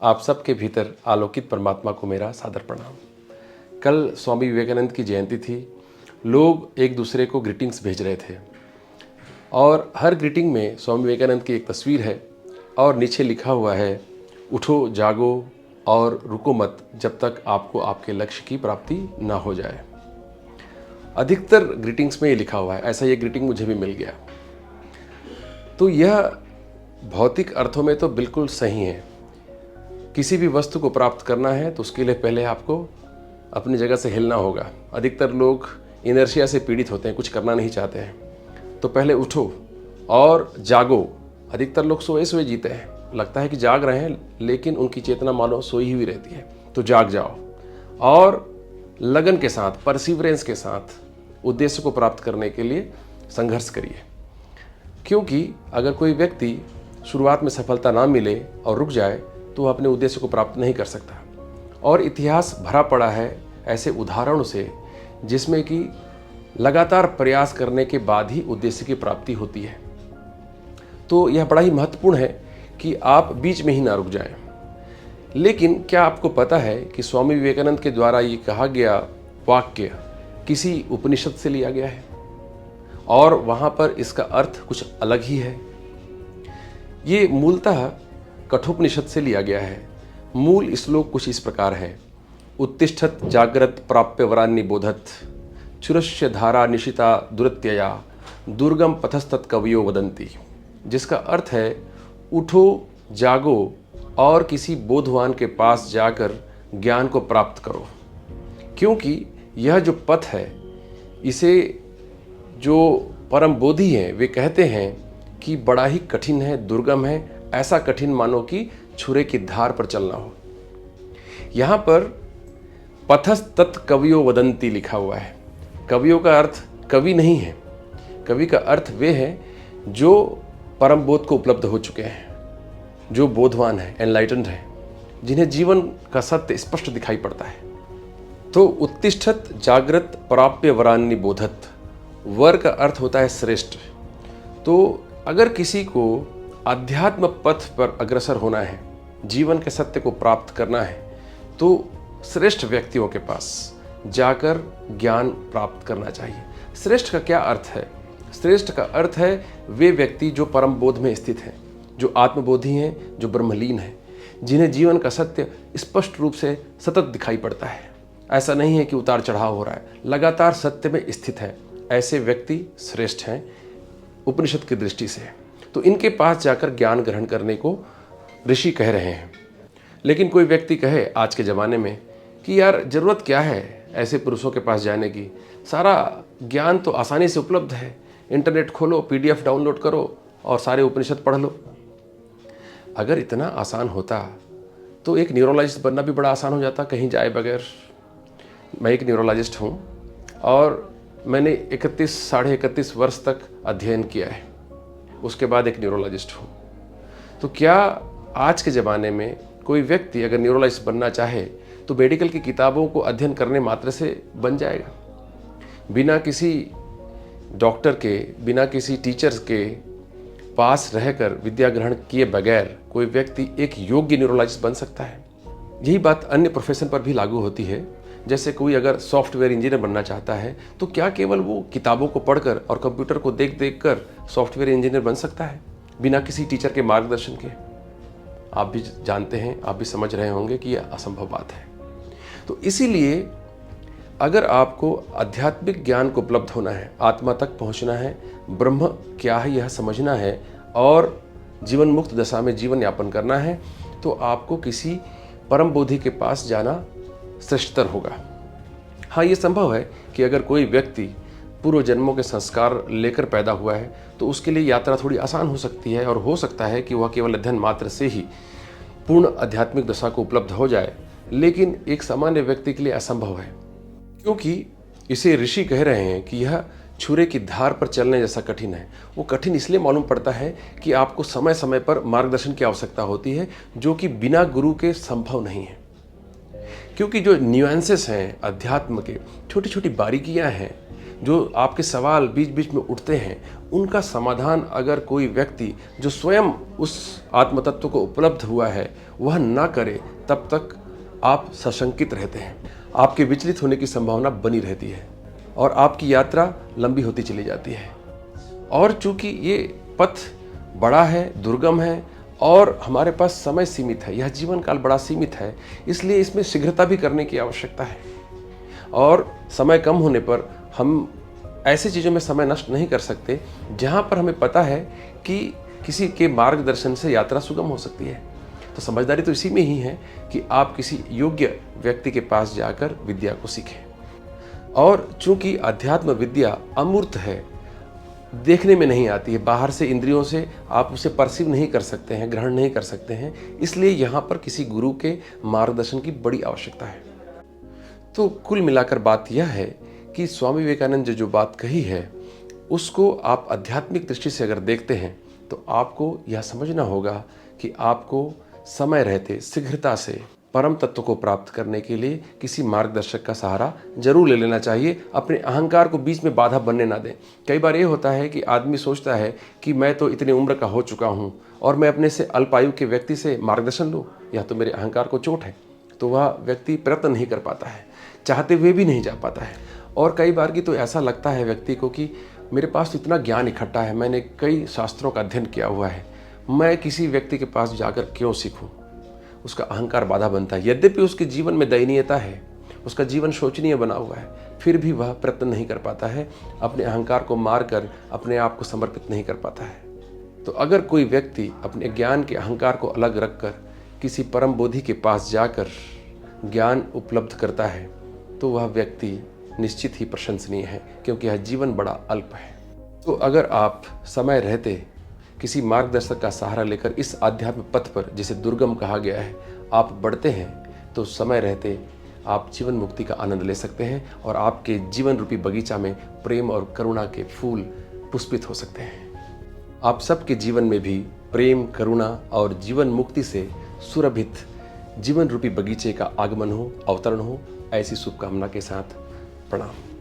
आप सबके भीतर आलोकित परमात्मा को मेरा सादर प्रणाम। कल स्वामी विवेकानंद की जयंती थी। लोग एक दूसरे को ग्रीटिंग्स भेज रहे थे और हर ग्रीटिंग में स्वामी विवेकानंद की एक तस्वीर है और नीचे लिखा हुआ है, उठो जागो और रुको मत जब तक आपको आपके लक्ष्य की प्राप्ति ना हो जाए। अधिकतर ग्रीटिंग्स में ये लिखा हुआ है। ऐसा ये ग्रीटिंग मुझे भी मिल गया। तो यह भौतिक अर्थों में तो बिल्कुल सही है। किसी भी वस्तु को प्राप्त करना है तो उसके लिए पहले आपको अपनी जगह से हिलना होगा। अधिकतर लोग इनर्शिया से पीड़ित होते हैं, कुछ करना नहीं चाहते हैं। तो पहले उठो और जागो। अधिकतर लोग सोए सोए जीते हैं, लगता है कि जाग रहे हैं लेकिन उनकी चेतना मानो सोई हुई रहती है। तो जाग जाओ और लगन के साथ, परसिवरेंस के साथ उद्देश्य को प्राप्त करने के लिए संघर्ष करिए। क्योंकि अगर कोई व्यक्ति शुरुआत में सफलता ना मिले और रुक जाए तो वह अपने उद्देश्य को प्राप्त नहीं कर सकता। और इतिहास भरा पड़ा है ऐसे उदाहरणों से जिसमें कि लगातार प्रयास करने के बाद ही उद्देश्य की प्राप्ति होती है। तो यह बड़ा ही महत्वपूर्ण है कि आप बीच में ही ना रुक जाएं। लेकिन क्या आपको पता है कि स्वामी विवेकानंद के द्वारा ये कहा गया वाक्य किसी उपनिषद से लिया गया है और वहाँ पर इसका अर्थ कुछ अलग ही है। ये मूलतः कठोपनिषद से लिया गया है। मूल श्लोक कुछ इस प्रकार है, उत्तिष्ठत जाग्रत प्राप्य वरान्नि बोधत चुरस्य धारा निशिता दुरत्यया दुर्गम पथस्तत् कवियो वदन्ति। जिसका अर्थ है, उठो जागो और किसी बोधवान के पास जाकर ज्ञान को प्राप्त करो। क्योंकि यह जो पथ है, इसे जो परम बोधि हैं वे कहते हैं कि बड़ा ही कठिन है, दुर्गम है। ऐसा कठिन मानो कि छुरे की धार पर चलना हो। यहाँ पर पथस्तत् कवियो वदन्ति लिखा हुआ है। कवियों का अर्थ कवि नहीं है। कवि का अर्थ वे हैं जो परम बोध को उपलब्ध हो चुके हैं, जो बोधवान है, एनलाइटेंड है, जिन्हें जीवन का सत्य स्पष्ट दिखाई पड़ता है। तो उत्तिष्ठत जागृत प्राप्य वरान्नि बोधत, वर का अर्थ होता है श्रेष्ठ। तो अगर किसी को अध्यात्म पथ पर अग्रसर होना है, जीवन के सत्य को प्राप्त करना है, तो श्रेष्ठ व्यक्तियों के पास जाकर ज्ञान प्राप्त करना चाहिए। श्रेष्ठ का क्या अर्थ है? श्रेष्ठ का अर्थ है वे व्यक्ति जो परम बोध में स्थित हैं, जो आत्मबोधी हैं, जो ब्रह्मलीन हैं, जिन्हें जीवन का सत्य स्पष्ट रूप से सतत दिखाई पड़ता है। ऐसा नहीं है कि उतार चढ़ाव हो रहा है, लगातार सत्य में स्थित है। ऐसे व्यक्ति श्रेष्ठ हैं उपनिषद की दृष्टि से। तो इनके पास जाकर ज्ञान ग्रहण करने को ऋषि कह रहे हैं। लेकिन कोई व्यक्ति कहे आज के ज़माने में कि यार ज़रूरत क्या है ऐसे पुरुषों के पास जाने की, सारा ज्ञान तो आसानी से उपलब्ध है, इंटरनेट खोलो, PDF डाउनलोड करो और सारे उपनिषद पढ़ लो। अगर इतना आसान होता तो एक न्यूरोलॉजिस्ट बनना भी बड़ा आसान हो जाता, कहीं जाए बगैर। मैं एक न्यूरोलॉजिस्ट हूँ और मैंने 31 वर्ष तक अध्ययन किया है। उसके बाद एक न्यूरोलॉजिस्ट हूँ। तो क्या आज के ज़माने में कोई व्यक्ति अगर न्यूरोलॉजिस्ट बनना चाहे तो मेडिकल की किताबों को अध्ययन करने मात्र से बन जाएगा? बिना किसी डॉक्टर के, बिना किसी टीचर्स के पास रहकर विद्या ग्रहण किए बगैर कोई व्यक्ति एक योग्य न्यूरोलॉजिस्ट बन सकता है? यही बात अन्य प्रोफेशन पर भी लागू होती है। जैसे कोई अगर सॉफ्टवेयर इंजीनियर बनना चाहता है तो क्या केवल वो किताबों को पढ़कर और कंप्यूटर को देख देख कर सॉफ्टवेयर इंजीनियर बन सकता है बिना किसी टीचर के मार्गदर्शन के? आप भी जानते हैं, आप भी समझ रहे होंगे कि यह असंभव बात है। तो इसीलिए अगर आपको आध्यात्मिक ज्ञान को उपलब्ध होना है, आत्मा तक पहुंचना है, ब्रह्म क्या है यह समझना है और जीवन मुक्त दशा में जीवन यापन करना है, तो आपको किसी परम बोधि के पास जाना श्रेष्ठतर होगा। हाँ, ये संभव है कि अगर कोई व्यक्ति पूर्व जन्मों के संस्कार लेकर पैदा हुआ है तो उसके लिए यात्रा थोड़ी आसान हो सकती है और हो सकता है कि वह केवल अध्ययन मात्र से ही पूर्ण आध्यात्मिक दशा को उपलब्ध हो जाए। लेकिन एक सामान्य व्यक्ति के लिए असंभव है, क्योंकि इसे ऋषि कह रहे हैं कि यह छुरे की धार पर चलने जैसा कठिन है। वो कठिन इसलिए मालूम पड़ता है कि आपको समय समय पर मार्गदर्शन की आवश्यकता होती है, जो कि बिना गुरु के संभव नहीं है। क्योंकि जो न्यूएंसेस हैं अध्यात्म के, छोटी छोटी बारीकियां हैं, जो आपके सवाल बीच बीच में उठते हैं, उनका समाधान अगर कोई व्यक्ति जो स्वयं उस आत्म तत्व को उपलब्ध हुआ है वह ना करे, तब तक आप सशंकित रहते हैं, आपके विचलित होने की संभावना बनी रहती है और आपकी यात्रा लंबी होती चली जाती है। और चूंकि ये पथ बड़ा है, दुर्गम है और हमारे पास समय सीमित है, यह जीवन काल बड़ा सीमित है, इसलिए इसमें शीघ्रता भी करने की आवश्यकता है। और समय कम होने पर हम ऐसी चीज़ों में समय नष्ट नहीं कर सकते जहाँ पर हमें पता है कि किसी के मार्गदर्शन से यात्रा सुगम हो सकती है। तो समझदारी तो इसी में ही है कि आप किसी योग्य व्यक्ति के पास जाकर विद्या को सीखें। और चूंकि अध्यात्म विद्या अमूर्त है, देखने में नहीं आती है, बाहर से इंद्रियों से आप उसे परसीव नहीं कर सकते हैं, ग्रहण नहीं कर सकते हैं, इसलिए यहाँ पर किसी गुरु के मार्गदर्शन की बड़ी आवश्यकता है। तो कुल मिलाकर बात यह है कि स्वामी विवेकानंद जो बात कही है उसको आप आध्यात्मिक दृष्टि से अगर देखते हैं तो आपको यह समझना होगा कि आपको समय रहते शीघ्रता से परम तत्व को प्राप्त करने के लिए किसी मार्गदर्शक का सहारा जरूर ले लेना चाहिए। अपने अहंकार को बीच में बाधा बनने ना दें। कई बार ये होता है कि आदमी सोचता है कि मैं तो इतनी उम्र का हो चुका हूँ और मैं अपने से अल्पायु के व्यक्ति से मार्गदर्शन लूँ, या तो मेरे अहंकार को चोट है, तो वह व्यक्ति प्रयत्न नहीं कर पाता है, चाहते हुए भी नहीं जा पाता है। और कई बार की तो ऐसा लगता है व्यक्ति को कि मेरे पास तो इतना ज्ञान इकट्ठा है, मैंने कई शास्त्रों का अध्ययन किया हुआ है, मैं किसी व्यक्ति के पास जाकर क्यों सीखूं। उसका अहंकार बाधा बनता है। यद्यपि उसके जीवन में दयनीयता है, उसका जीवन शोचनीय बना हुआ है, फिर भी वह प्रयत्न नहीं कर पाता है, अपने अहंकार को मारकर अपने आप को समर्पित नहीं कर पाता है। तो अगर कोई व्यक्ति अपने ज्ञान के अहंकार को अलग रखकर किसी परम बोधि के पास जाकर ज्ञान उपलब्ध करता है तो वह व्यक्ति निश्चित ही प्रशंसनीय है, क्योंकि यह जीवन बड़ा अल्प है। तो अगर आप समय रहते किसी मार्गदर्शक का सहारा लेकर इस आध्यात्म पथ पर, जिसे दुर्गम कहा गया है, आप बढ़ते हैं तो समय रहते आप जीवन मुक्ति का आनंद ले सकते हैं और आपके जीवन रूपी बगीचा में प्रेम और करुणा के फूल पुष्पित हो सकते हैं। आप सबके जीवन में भी प्रेम, करुणा और जीवन मुक्ति से सुरभित जीवन रूपी बगीचे का आगमन हो, अवतरण हो, ऐसी शुभकामना के साथ प्रणाम।